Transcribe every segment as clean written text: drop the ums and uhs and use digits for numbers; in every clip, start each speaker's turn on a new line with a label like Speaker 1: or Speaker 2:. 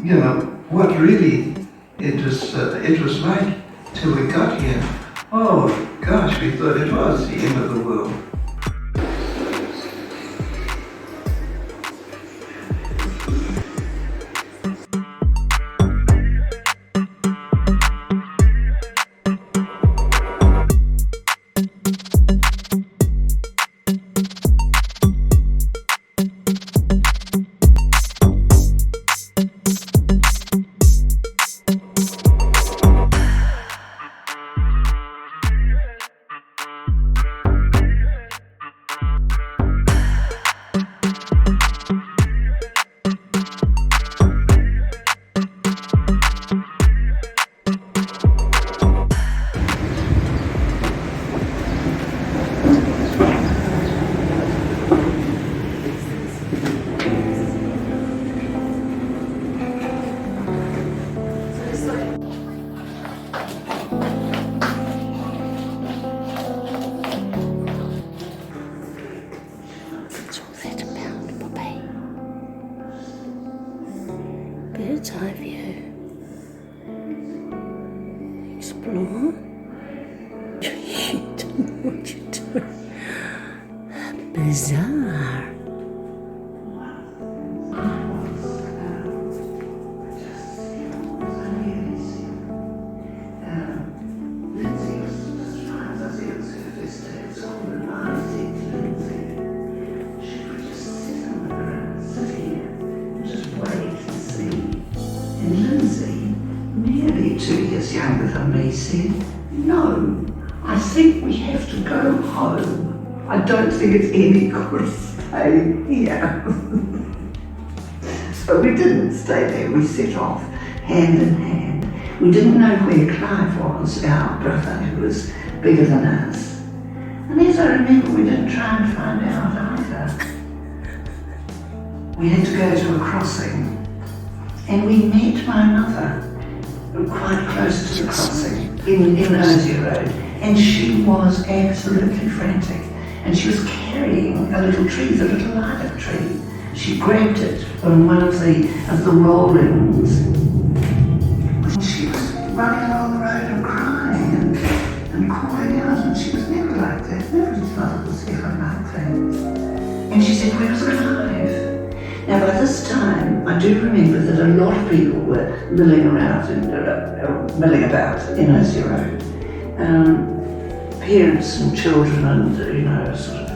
Speaker 1: You know, what really it was like till we got here. Oh gosh, we thought it was the end of the world.
Speaker 2: Bird's eye view. Explore. You don't know what you're doing. Bizarre.
Speaker 3: Nearly 2 years younger than me, said, "No, I think we have to go home. I don't think it's any good staying here." So we didn't stay there. We set off hand in hand. We didn't know where Clive was, our brother, who was bigger than us. And as I remember, we didn't try and find out either. We had to go to a crossing, and we met my mother quite close to the crossing in Napier Road, and she was absolutely frantic, and she was carrying a little tree, the little lilac tree. She grabbed it on one of the rollings. She was running along the road and crying and calling out, and she was never like that. Nobody's mother was ever like that. And she said, "Where was Clive?" Now, by this time, I do remember that a lot of people were milling about in Napier Road. Parents and children and, sort of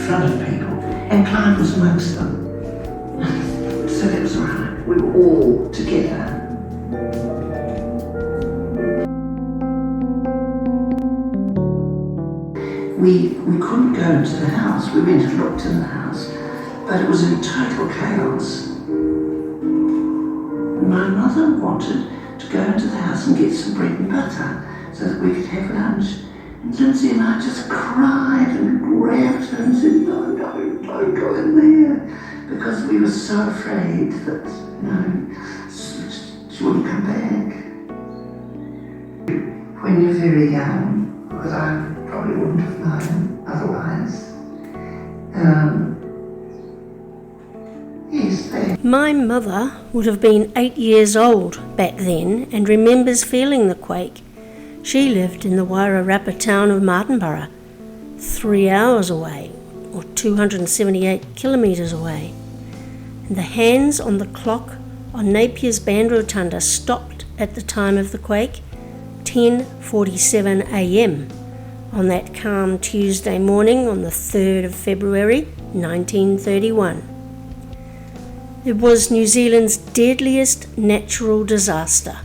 Speaker 3: flooded people. And Clive was amongst them. So that was all right. We were all together. We couldn't go into the house. We went and looked in the house, but it was in total chaos. My mother wanted to go into the house and get some bread and butter so that we could have lunch. And Lindsay and I just cried and grabbed her and said, "No, don't go in there," because we were so afraid that, she wouldn't come back. When you're very young, because I probably wouldn't have known otherwise,
Speaker 2: My mother would have been 8 years old back then and remembers feeling the quake. She lived in the Wairarapa town of Martinborough, 3 hours away, or 278 kilometres away. And the hands on the clock on Napier's band rotunda stopped at the time of the quake, 10:47 a.m. on that calm Tuesday morning on the 3rd of February 1931. It was New Zealand's deadliest natural disaster,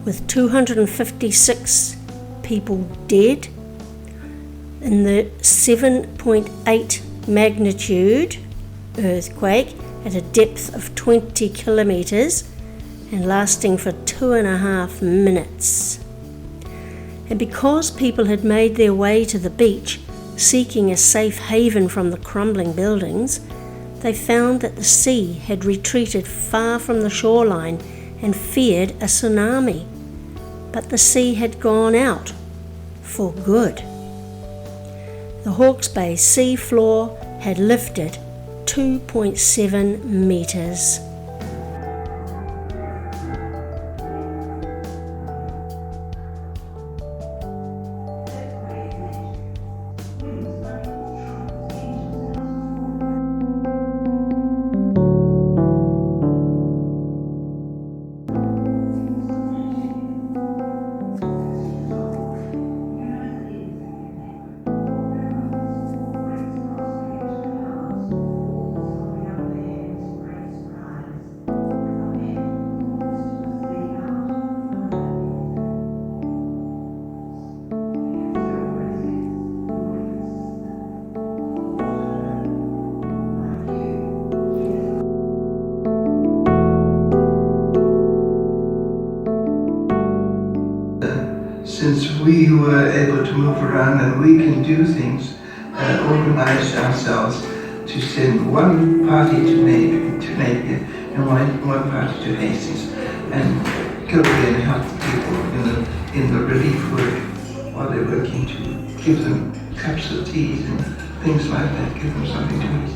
Speaker 2: with 256 people dead. In the 7.8 magnitude earthquake at a depth of 20 kilometres and lasting for 2.5 minutes. And because people had made their way to the beach seeking a safe haven from the crumbling buildings, they found that the sea had retreated far from the shoreline and feared a tsunami. But the sea had gone out for good. The Hawke's Bay sea floor had lifted 2.7 metres.
Speaker 1: since we were able to move around and we can do things, organized ourselves to send one party to Napier and one party to Hastings, and go there and help the people in the relief work while they're working, to give them cups of tea and things like that, give them something to eat.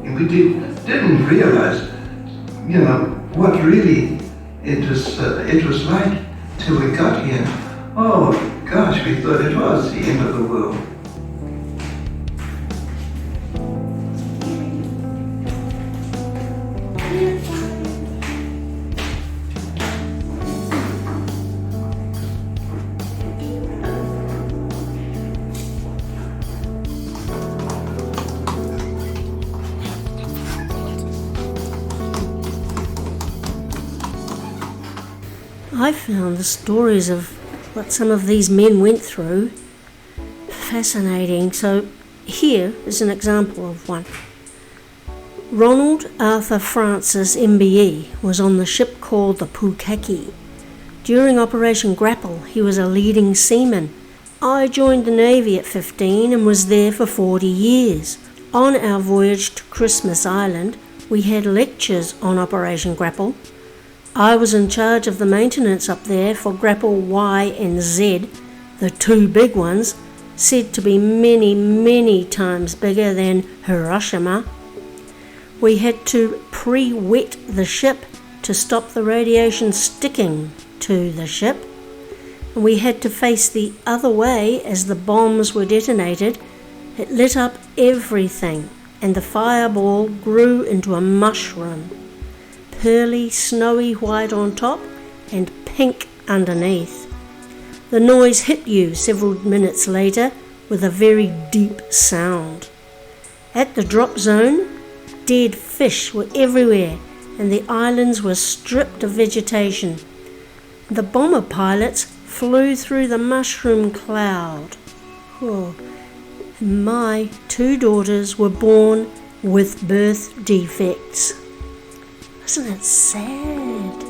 Speaker 1: And we didn't realize, what really it was like till we got here. Oh gosh, we thought it was the end of the world.
Speaker 2: I found the stories of what some of these men went through fascinating, so here is an example of one. Ronald Arthur Francis MBE was on the ship called the Pukaki. During Operation Grapple, he was a leading seaman. I joined the Navy at 15 and was there for 40 years. On our voyage to Christmas Island, we had lectures on Operation Grapple. I was in charge of the maintenance up there for Grapple Y and Z, the two big ones, said to be many, many times bigger than Hiroshima. We had to pre-wet the ship to stop the radiation sticking to the ship. And we had to face the other way as the bombs were detonated. It lit up everything, and the fireball grew into a mushroom. Pearly, snowy white on top and pink underneath. The noise hit you several minutes later with a very deep sound. At the drop zone, dead fish were everywhere and the islands were stripped of vegetation. The bomber pilots flew through the mushroom cloud. Oh, and my two daughters were born with birth defects. Isn't it sad?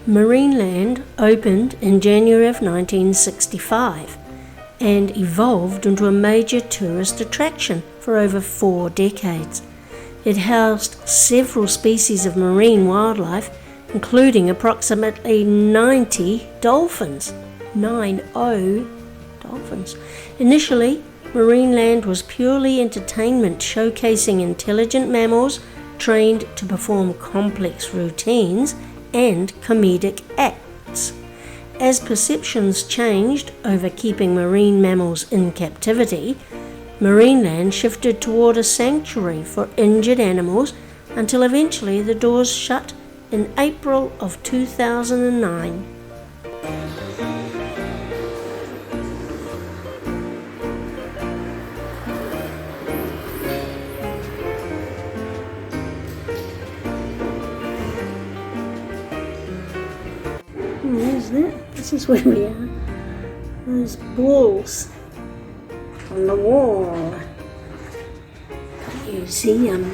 Speaker 2: Marineland opened in January of 1965 and evolved into a major tourist attraction for over 4 decades. It housed several species of marine wildlife, including approximately 90 dolphins. 90 dolphins. Initially, Marineland was purely entertainment, showcasing intelligent mammals trained to perform complex routines and comedic acts. As perceptions changed over keeping marine mammals in captivity, Marineland shifted toward a sanctuary for injured animals until eventually the doors shut in April of 2009. There's that. This is where we are. Those balls on the wall. You see get a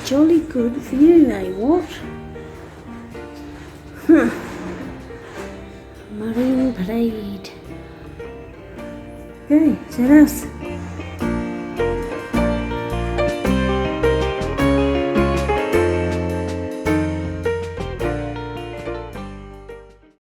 Speaker 2: jolly good view, eh, what? Marine Parade. Okay, is that us?